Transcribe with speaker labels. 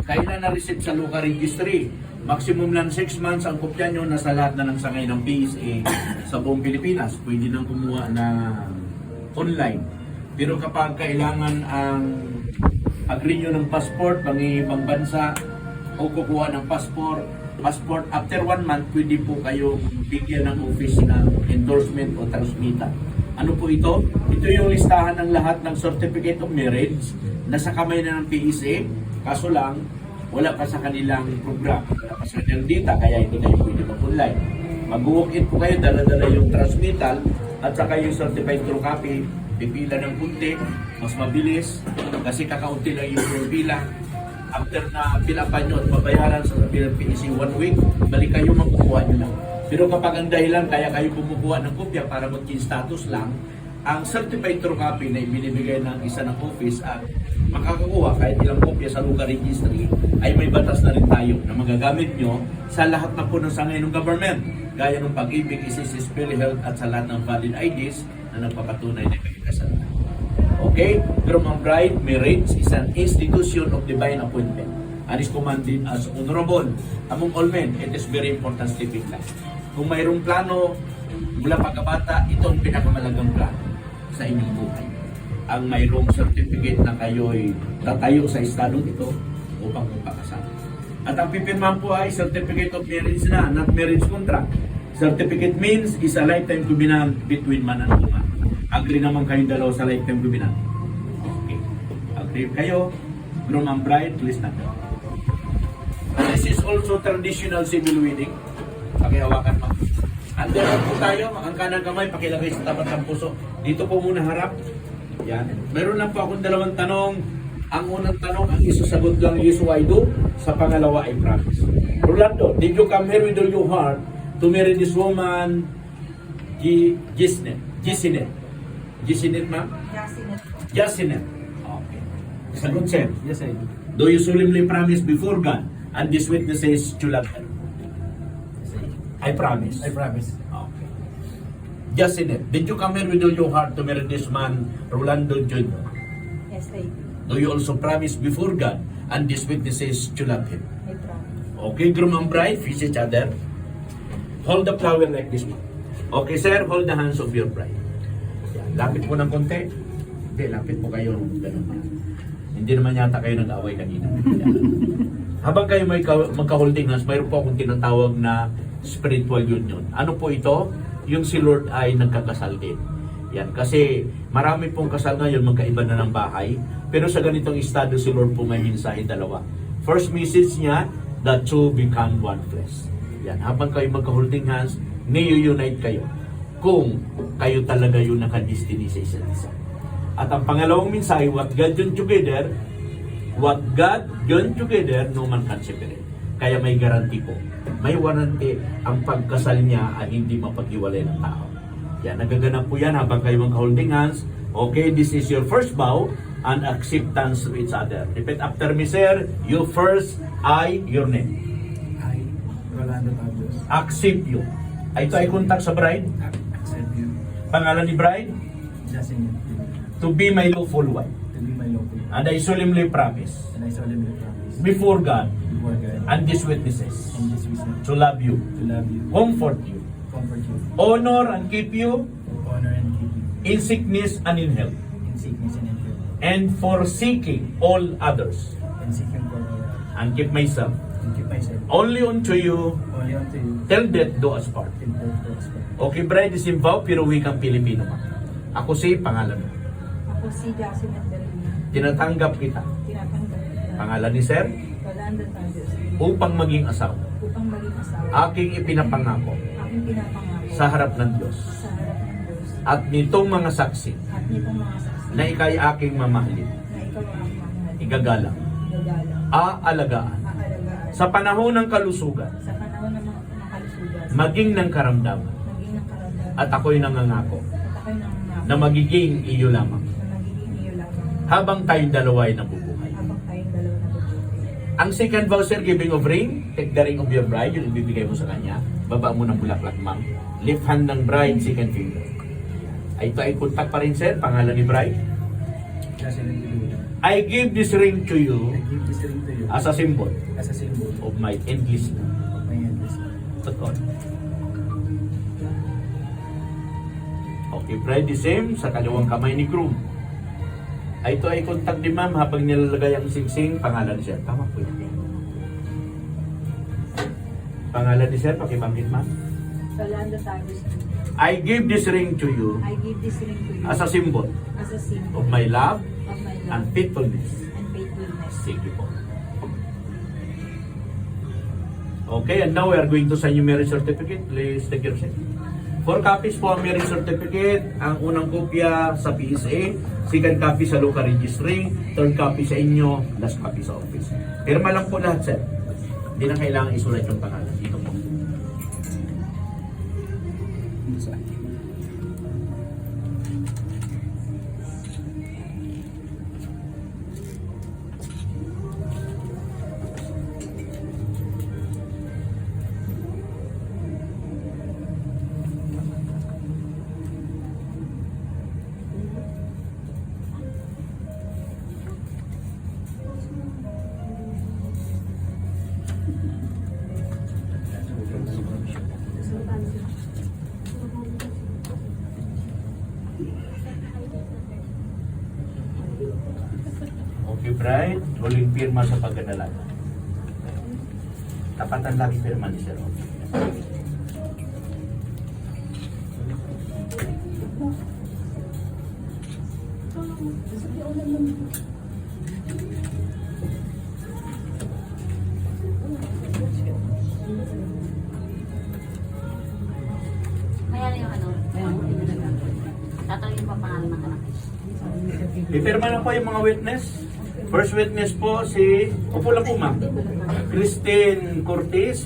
Speaker 1: kailan na-receive sa local registry. Maximum lang 6 months ang kopya nyo nasa lahat na ng sangay ng PSA sa buong Pilipinas. Pwede nang kumuha na online. Pero kapag kailangan ang pag-renew ng passport, pang-ibang bansa, o kukuha ng passport, after 1 month, pwede po kayo bigyan ng office ng endorsement o transmitter. Ano po ito? Ito yung listahan ng lahat ng certificate of marriage na sa kamay na ng PSA. Kaso lang, wala pa sa kanilang program, wala pa sa kanilang data, kaya ito na yung pwede mag-online. Mag-walk-in po kayo, dala-dala yung transmittal at saka yung certified true copy, pipila ng kunti, mas mabilis kasi kakaunti lang yung pila. After na pilapan nyo at babayaran sa PSA 1 week, balik kayo magkukuha nyo lang. Pero kapag ang dahilan kaya kayo kumukuha ng kopya para mag-change status lang, ang certified true copy na ibinibigay ng isa ng office at makakakuha kahit ilang kopya sa local registry ay may batas na rin tayo na magagamit nyo sa lahat na po ng sangay ng government gaya ng Pag-ibig, SSS, PhilHealth at sa lahat ng valid IDs na nagpapatunay na kayo kasalan. Okay? Groom and bride marriage is an institution of divine appointment and is commanded as honorable among all men. It is very important step in life. Kung mayroong plano mula pagkabata, ito ang pinakamalagang plano sa inyong buhay. Ang mayroong certificate na kayo'y tatayo sa estadong ito upang magpakasal. At ang pipirmahan po ay certificate of marriage na, not marriage contract. Certificate means is a lifetime covenant between man and woman. Agree naman kayong dalawa sa lifetime covenant. Okay. Agree kayo, groom and bride, please stand up. This is also traditional civil wedding. Pakihawakan mo. Under po tayo, ang kanang kamay, pakilagay sa tapat ng puso. Dito po muna harap. Yan. Meron lang po akong dalawang tanong. Ang unang tanong, ang isasagot lang, yes, I do. Sa pangalawa, I promise. Rolando, did you come here with all your heart to marry this woman, Gisnet? Gisnet, ma'am? Jasinet. Okay. Sagot, sir.
Speaker 2: Yes, I do.
Speaker 1: Do you solemnly promise before God and these witnesses to love her? I promise.
Speaker 2: I promise.
Speaker 1: Okay. Jasinet, did you come here with all your heart to marry this man, Rolando Jr.?
Speaker 3: Yes, I do.
Speaker 1: Do you also promise before God and these witnesses to love him?
Speaker 3: I promise.
Speaker 1: Okay, groom and bride, face each other. Hold the flower like this one. Okay, sir, hold the hands of your bride. Yan, lapit po ng konti. Hindi, lapit po kayo. Ganun. Hindi naman yata kayo nag-away kanina. Yan. Habang kayo may magka-holding hands, mayroon po akong tinatawag na spiritual union. Ano po ito? Yung si Lord ay nagkakasal din. Yan, kasi marami pong kasal ngayon, magkaiba na ng bahay. Pero sa ganitong estado, si Lord po may mensahe dalawa. First message niya, the two become one flesh. Yan, habang kayo magka-holding hands, ni-unite kayo. Kung kayo talaga yung naka-destiny sa isa't isa. At ang pangalawang mensahe, what God joined together, no man can separate. Kaya may garanti po. May warranty ang pagkasal niya at hindi mapag-iwalay ng tao. Yan, nagaganap po yan habang kayo magka-holding hands. Okay, this is your first vow and acceptance to each other. Repeat after me, sir. You first, I, your name.
Speaker 2: I, Rolando Pablos.
Speaker 1: Accept you. Ito ay contact sa bride.
Speaker 2: Accept you.
Speaker 1: Pangalan ni bride,
Speaker 2: Jasinet.
Speaker 1: to be my lawful wife.
Speaker 2: To be my lawful.
Speaker 1: And I solemnly promise
Speaker 2: And I solemnly promise.
Speaker 1: before God
Speaker 2: Before God.
Speaker 1: and these witnesses
Speaker 2: And this witness.
Speaker 1: to love you,
Speaker 2: To love you.
Speaker 1: comfort you,
Speaker 2: Comfort you.
Speaker 1: honor and keep you
Speaker 2: Honor and keep you.
Speaker 1: in sickness and in health,
Speaker 2: In sickness and in health.
Speaker 1: and forsaking all others,
Speaker 2: And seeking for all.
Speaker 1: and keep myself
Speaker 2: And keep myself.
Speaker 1: only unto you
Speaker 2: Only unto you.
Speaker 1: till death do us part.
Speaker 2: Till death do us part.
Speaker 1: Okay, bride is involved pero wikang Pilipino ka. Ako si pangalan mo.
Speaker 3: Ako si Jasinet Darina.
Speaker 1: Tinatanggap kita.
Speaker 3: Tinatanggap kita.
Speaker 1: Pangalan ni Sir
Speaker 3: Rolando Pablos.
Speaker 1: upang maging asawa.
Speaker 3: Upang maging asawa.
Speaker 1: Aking ipinapangako
Speaker 3: Aking pinapangako.
Speaker 1: sa harap ng Diyos
Speaker 3: Sa harap ng Diyos.
Speaker 1: at nitong mga saksi
Speaker 3: At nitong mga saksi.
Speaker 1: na ikay aking mamahalin,
Speaker 3: Na ikaw ang aking mahal.
Speaker 1: igagalang,
Speaker 3: Gagalang.
Speaker 1: aalagaan
Speaker 3: Aalagaan.
Speaker 1: sa panahon ng kalusugan,
Speaker 3: Sa panahon ng mga kalusugan.
Speaker 1: maging ng karamdaman,
Speaker 3: Maging ng karamdaman.
Speaker 1: at ako'y nangangako
Speaker 3: At ako'y nangangako.
Speaker 1: na magiging iyo lamang
Speaker 3: Na magiging iyo lamang.
Speaker 1: habang tayong dalawa ay nabubuhay.
Speaker 3: Habang tayong dalawa na bubuhay.
Speaker 1: Ang second vow, sir, giving of ring, take the ring of your bride, yung ibibigay mo sa kanya. Baba mo ng bulaklak, ma'am. Left hand ng bride, second finger. Ay, ito ay contact pa rin, sir. Pangalan ni bride.
Speaker 2: Jasinet.
Speaker 1: I give this ring to
Speaker 2: I
Speaker 1: you
Speaker 2: give this ring to you
Speaker 1: as a symbol
Speaker 2: as a symbol
Speaker 1: of my endless love.
Speaker 2: of my endless love.
Speaker 1: Totoo. Okay, Bride, the same sa kaliwang kamay ni groom. Ito ay contact ni ma'am habang nilalagay ang singsing, pangalan ni sir. Tama po yun. Pangalan ni sir, pakibanggit ma'am.
Speaker 3: Yolanda Tagus.
Speaker 1: I give this ring to you
Speaker 3: I give this ring to you
Speaker 1: as a symbol
Speaker 3: as a symbol
Speaker 1: of my love
Speaker 3: of my
Speaker 1: and
Speaker 3: love
Speaker 1: faithfulness.
Speaker 3: and faithfulness.
Speaker 1: Sige po. Okay, and now we are going to sign your marriage certificate. Please take your seat. 4 copies po ang marriage certificate. Ang unang kopya sa PSA, second copy sa local registry, third copy sa inyo, last copy sa office. Pirma lang po lahat, sir. Hindi na kailangan isulat yung pangalan. Dito po.
Speaker 2: Sa akin.
Speaker 1: Okay, Bride. Huling pirma sa pagdadala. Tapatan lagi pirma ni sir.
Speaker 4: Kaya yung ano, tatawin pa pangalan ng anak.
Speaker 1: Ipirma lang po yung mga witness. First witness po si, upo lang po ma'am, Christine Cortez.